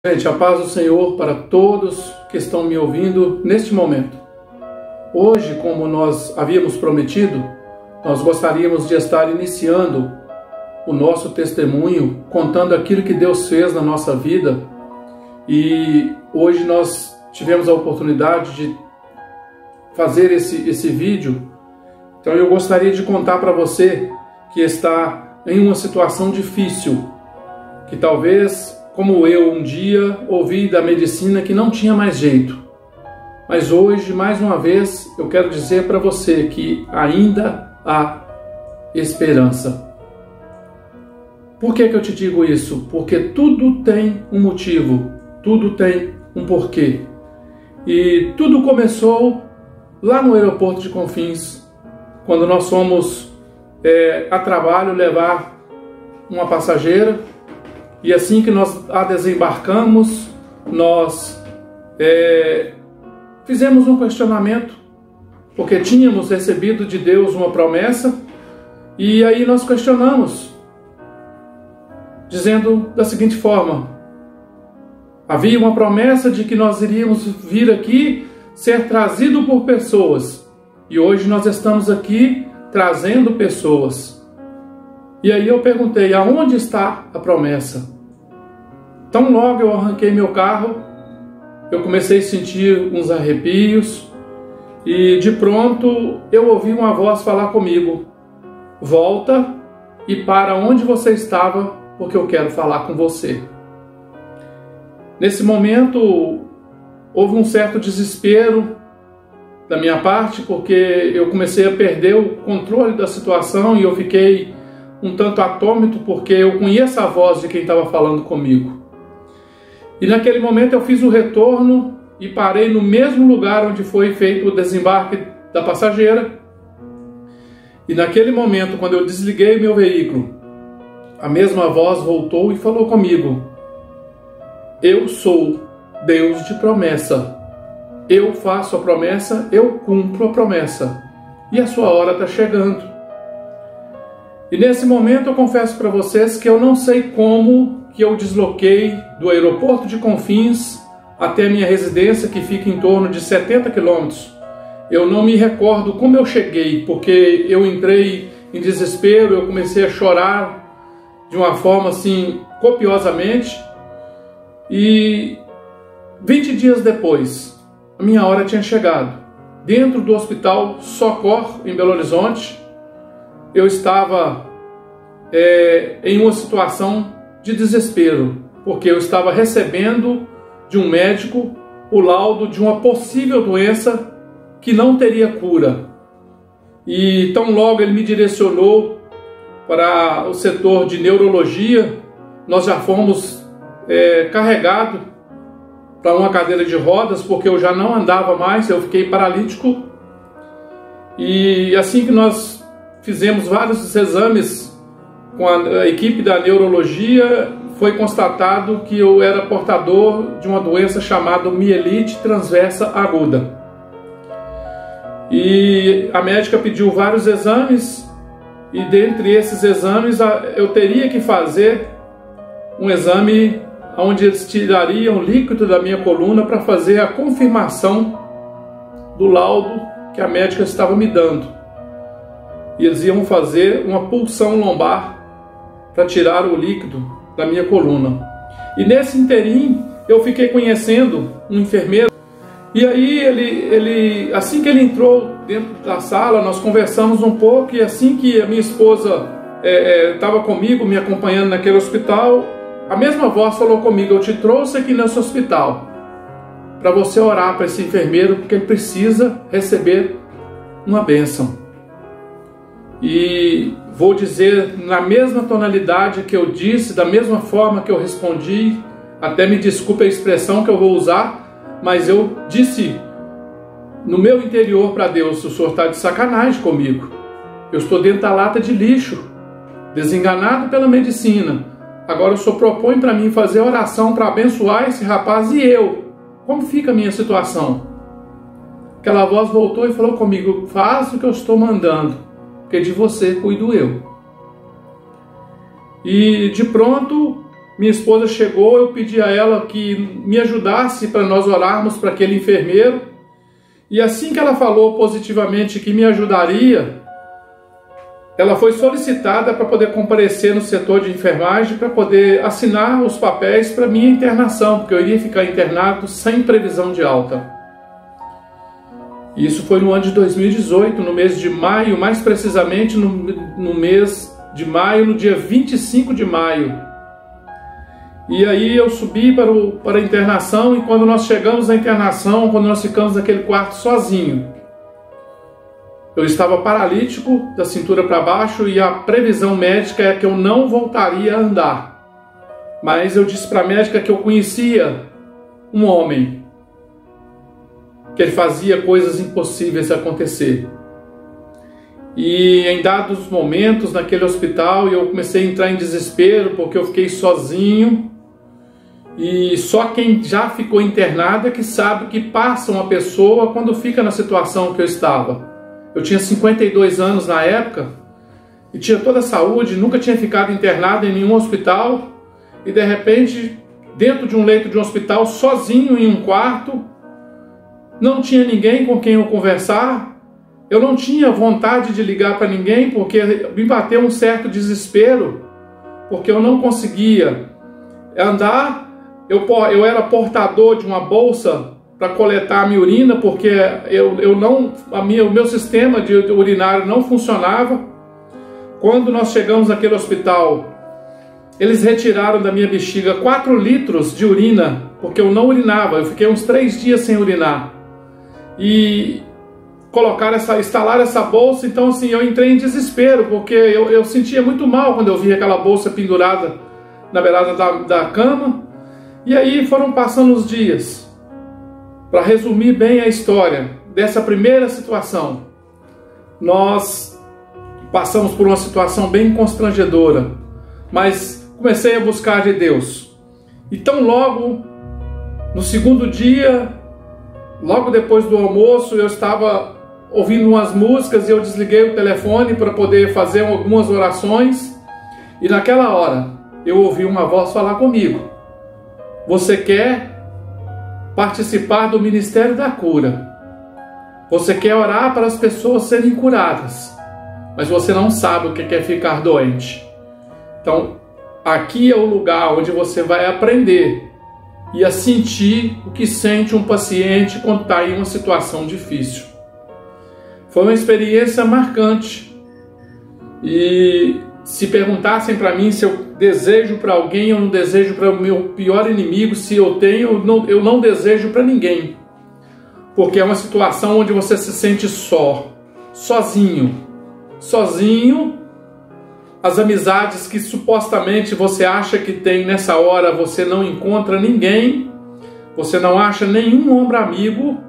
Gente, a paz do Senhor para todos que estão me ouvindo neste momento. Hoje, como nós havíamos prometido, nós gostaríamos de estar iniciando o nosso testemunho, contando aquilo que Deus fez na nossa vida. E hoje nós tivemos a oportunidade de fazer esse vídeo. Então eu gostaria de contar para você que está em uma situação difícil, que talvez, como eu um dia ouvi da medicina que não tinha mais jeito. Mas hoje, mais uma vez, eu quero dizer para você que ainda há esperança. Por que eu te digo isso? Porque tudo tem um motivo, tudo tem um porquê. E tudo começou lá no aeroporto de Confins, quando nós fomos a trabalho levar uma passageira. E assim que nós a desembarcamos, nós fizemos um questionamento, porque tínhamos recebido de Deus uma promessa, e aí nós questionamos, dizendo da seguinte forma: havia uma promessa de que nós iríamos vir aqui ser trazido por pessoas, e hoje nós estamos aqui trazendo pessoas. E aí eu perguntei, aonde está a promessa? Tão logo eu arranquei meu carro, eu comecei a sentir uns arrepios, e de pronto eu ouvi uma voz falar comigo: volta e para onde você estava, porque eu quero falar com você. Nesse momento houve um certo desespero da minha parte, porque eu comecei a perder o controle da situação e eu fiquei um tanto atônito, porque eu conheço a voz de quem estava falando comigo. E naquele momento eu fiz o retorno e parei no mesmo lugar onde foi feito o desembarque da passageira. E naquele momento, quando eu desliguei o meu veículo, a mesma voz voltou e falou comigo: eu sou Deus de promessa. Eu faço a promessa, eu cumpro a promessa. E a sua hora está chegando. E nesse momento eu confesso para vocês que eu não sei como que eu desloquei do aeroporto de Confins até a minha residência, que fica em torno de 70 quilômetros. Eu não me recordo como eu cheguei, porque eu entrei em desespero, eu comecei a chorar de uma forma assim, copiosamente. E 20 dias depois, a minha hora tinha chegado. Dentro do hospital Socorro, em Belo Horizonte, eu estava em uma situação de desespero, porque eu estava recebendo de um médico o laudo de uma possível doença que não teria cura. E tão logo ele me direcionou para o setor de neurologia, nós já fomos carregados para uma cadeira de rodas, porque eu já não andava mais, eu fiquei paralítico. E assim que nós fizemos vários exames com a equipe da neurologia, foi constatado que eu era portador de uma doença chamada mielite transversa aguda. E a médica pediu vários exames, e dentre esses exames eu teria que fazer um exame onde eles tirariam líquido da minha coluna para fazer a confirmação do laudo que a médica estava me dando. E eles iam fazer uma punção lombar para tirar o líquido da minha coluna. E nesse interim eu fiquei conhecendo um enfermeiro. E aí ele assim que ele entrou dentro da sala, nós conversamos um pouco, e assim que a minha esposa estava comigo, me acompanhando naquele hospital, a mesma voz falou comigo: eu te trouxe aqui nesse hospital para você orar para esse enfermeiro, porque ele precisa receber uma bênção. E vou dizer na mesma tonalidade que eu disse, da mesma forma que eu respondi, até me desculpe a expressão que eu vou usar, mas eu disse no meu interior para Deus: o Senhor está de sacanagem comigo. Eu estou dentro da lata de lixo, desenganado pela medicina. Agora o Senhor propõe para mim fazer oração para abençoar esse rapaz, e eu? Como fica a minha situação? Aquela voz voltou e falou comigo: faça o que eu estou mandando, porque de você cuido eu. E de pronto minha esposa chegou, eu pedi a ela que me ajudasse para nós orarmos para aquele enfermeiro. E assim que ela falou positivamente que me ajudaria, ela foi solicitada para poder comparecer no setor de enfermagem para poder assinar os papéis para minha internação, porque eu iria ficar internado sem previsão de alta. Isso foi no ano de 2018, no mês de maio, mais precisamente no mês de maio, no dia 25 de maio. E aí eu subi para a internação, e quando nós chegamos na internação, quando nós ficamos naquele quarto sozinho, eu estava paralítico da cintura para baixo e a previsão médica é que eu não voltaria a andar. Mas eu disse para a médica que eu conhecia um homem, que ele fazia coisas impossíveis acontecer. E em dados momentos naquele hospital eu comecei a entrar em desespero porque eu fiquei sozinho. E só quem já ficou internado é que sabe o que passa uma pessoa quando fica na situação que eu estava. Eu tinha 52 anos na época e tinha toda a saúde, nunca tinha ficado internado em nenhum hospital e de repente, dentro de um leito de um hospital, sozinho em um quarto, não tinha ninguém com quem eu conversar, eu não tinha vontade de ligar para ninguém porque me bateu um certo desespero, porque eu não conseguia andar, eu era portador de uma bolsa para coletar a minha urina, porque o meu sistema de urinário não funcionava. Quando nós chegamos naquele hospital, eles retiraram da minha bexiga 4 litros de urina, porque eu não urinava, eu fiquei uns 3 dias sem urinar. E instalaram essa bolsa, então assim, eu entrei em desespero, porque eu sentia muito mal quando eu via aquela bolsa pendurada na beirada da cama. E aí foram passando os dias. Para resumir bem a história dessa primeira situação, nós passamos por uma situação bem constrangedora, mas comecei a buscar de Deus. Então logo no segundo dia, logo depois do almoço, eu estava ouvindo umas músicas e eu desliguei o telefone para poder fazer algumas orações. E naquela hora eu ouvi uma voz falar comigo: você quer participar do Ministério da Cura? Você quer orar para as pessoas serem curadas, mas você não sabe o que é ficar doente. Então, aqui é o lugar onde você vai aprender e a sentir o que sente um paciente quando está em uma situação difícil. Foi uma experiência marcante. E se perguntassem para mim se eu desejo para alguém ou não desejo para o meu pior inimigo, se eu tenho, eu não desejo para ninguém. Porque é uma situação onde você se sente sozinho. As amizades que supostamente você acha que tem nessa hora, você não encontra ninguém, você não acha nenhum ombro amigo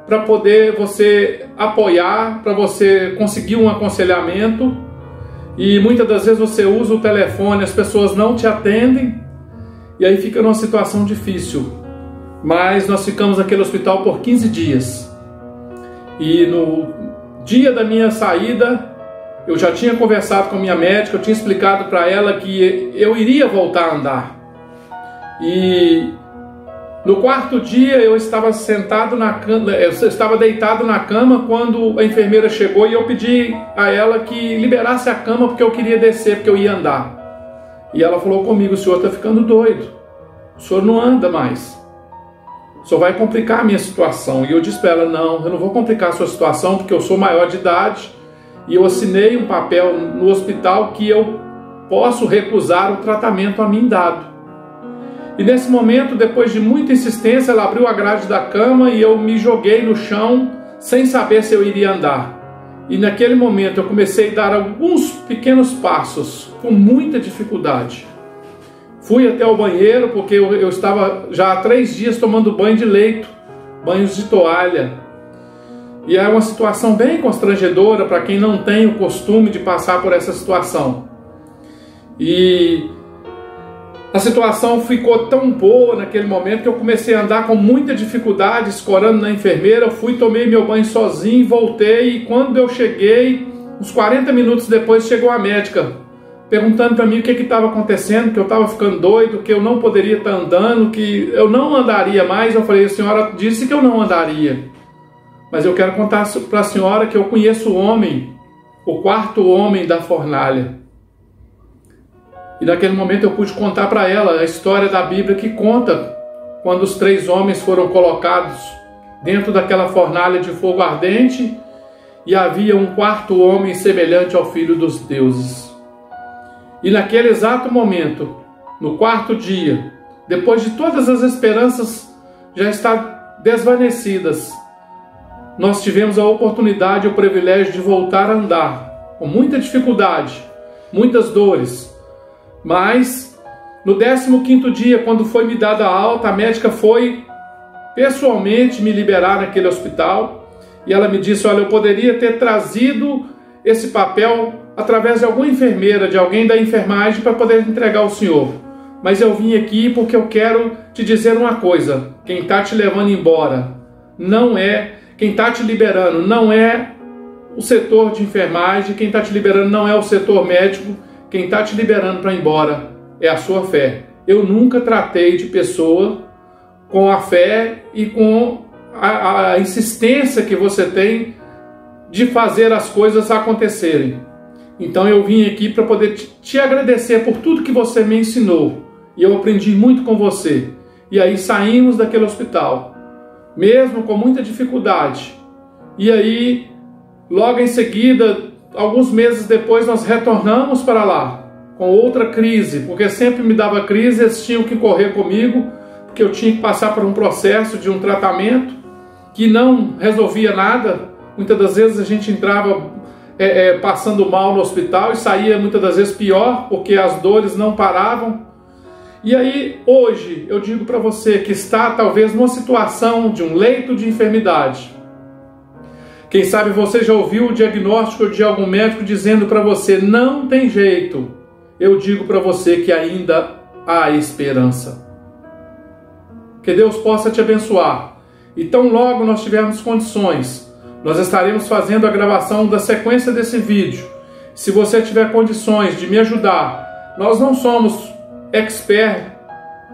para poder você apoiar, para você conseguir um aconselhamento. E muitas das vezes você usa o telefone, as pessoas não te atendem, e aí fica numa situação difícil. Mas nós ficamos naquele hospital por 15 dias. E no dia da minha saída, eu já tinha conversado com a minha médica, eu tinha explicado para ela que eu iria voltar a andar. E no quarto dia eu estava sentado na cama, eu estava deitado na cama quando a enfermeira chegou e eu pedi a ela que liberasse a cama porque eu queria descer, porque eu ia andar. E ela falou comigo: o senhor está ficando doido, o senhor não anda mais, o senhor vai complicar a minha situação. E eu disse para ela: não, eu não vou complicar a sua situação porque eu sou maior de idade e eu assinei um papel no hospital que eu posso recusar o tratamento a mim dado. E nesse momento, depois de muita insistência, ela abriu a grade da cama e eu me joguei no chão sem saber se eu iria andar. E naquele momento eu comecei a dar alguns pequenos passos com muita dificuldade. Fui até o banheiro porque eu estava já há 3 dias tomando banho de leito, banhos de toalha. E é uma situação bem constrangedora para quem não tem o costume de passar por essa situação. E a situação ficou tão boa naquele momento que eu comecei a andar com muita dificuldade, escorando na enfermeira. Eu fui, tomei meu banho sozinho, voltei, e quando eu cheguei, uns 40 minutos depois, chegou a médica perguntando para mim o que estava acontecendo, que eu estava ficando doido, que eu não poderia estar andando, que eu não andaria mais. Eu falei: a senhora disse que eu não andaria, mas eu quero contar para a senhora que eu conheço o homem, o quarto homem da fornalha. E naquele momento eu pude contar para ela a história da Bíblia que conta quando os 3 homens foram colocados dentro daquela fornalha de fogo ardente e havia um quarto homem semelhante ao Filho dos deuses. E naquele exato momento, no 4º dia, depois de todas as esperanças já estar desvanecidas, nós tivemos a oportunidade e o privilégio de voltar a andar, com muita dificuldade, muitas dores. Mas no 15º dia, quando foi me dada a alta, a médica foi pessoalmente me liberar naquele hospital e ela me disse: olha, eu poderia ter trazido esse papel através de alguma enfermeira, de alguém da enfermagem, para poder entregar ao senhor, mas eu vim aqui porque eu quero te dizer uma coisa: quem está te levando embora não é, quem está te liberando não é o setor de enfermagem, quem está te liberando não é o setor médico, quem está te liberando para ir embora é a sua fé. Eu nunca tratei de pessoa com a fé e com a insistência que você tem de fazer as coisas acontecerem. Então eu vim aqui para poder te agradecer por tudo que você me ensinou. E eu aprendi muito com você. E aí saímos daquele hospital, mesmo com muita dificuldade. E aí, logo em seguida, alguns meses depois, nós retornamos para lá, com outra crise, porque sempre me dava crise, eles tinham que correr comigo, porque eu tinha que passar por um processo de um tratamento que não resolvia nada. Muitas das vezes a gente entrava passando mal no hospital e saía muitas das vezes pior, porque as dores não paravam. E aí, hoje, eu digo para você que está talvez numa situação de um leito de enfermidade. Quem sabe você já ouviu o diagnóstico de algum médico dizendo para você: não tem jeito. Eu digo para você que ainda há esperança. Que Deus possa te abençoar. Então, logo nós tivermos condições, nós estaremos fazendo a gravação da sequência desse vídeo. Se você tiver condições de me ajudar, nós não somos expert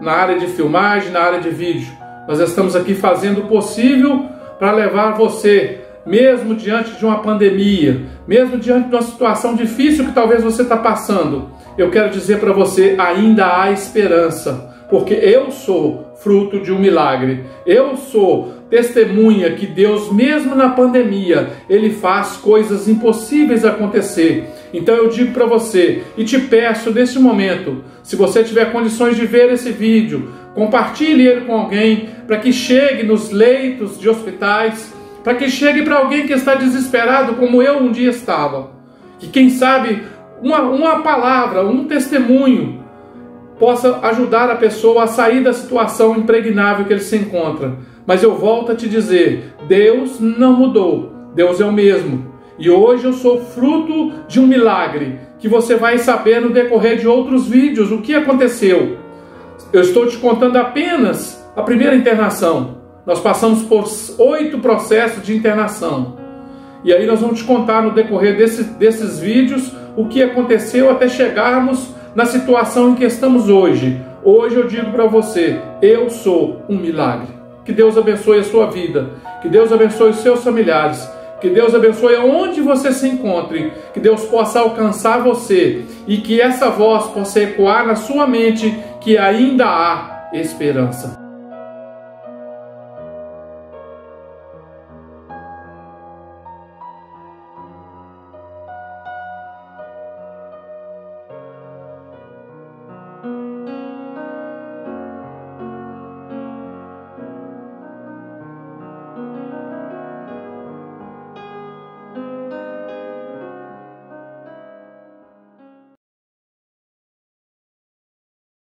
na área de filmagem, na área de vídeo. Nós estamos aqui fazendo o possível para levar você, mesmo diante de uma pandemia, mesmo diante de uma situação difícil que talvez você está passando, eu quero dizer para você: ainda há esperança, porque eu sou fruto de um milagre. Eu sou testemunha que Deus, mesmo na pandemia, Ele faz coisas impossíveis acontecer. Então eu digo para você e te peço neste momento, se você tiver condições de ver esse vídeo, compartilhe ele com alguém, para que chegue nos leitos de hospitais, para que chegue para alguém que está desesperado como eu um dia estava. Que quem sabe uma palavra, um testemunho possa ajudar a pessoa a sair da situação impregnável que ele se encontra. Mas eu volto a te dizer, Deus não mudou, Deus é o mesmo. E hoje eu sou fruto de um milagre, que você vai saber no decorrer de outros vídeos o que aconteceu. Eu estou te contando apenas a primeira internação. Nós passamos por 8 processos de internação. E aí nós vamos te contar no decorrer desses vídeos o que aconteceu até chegarmos na situação em que estamos hoje. Hoje eu digo para você, eu sou um milagre. Que Deus abençoe a sua vida, que Deus abençoe os seus familiares, que Deus abençoe aonde você se encontre, que Deus possa alcançar você e que essa voz possa ecoar na sua mente que ainda há esperança.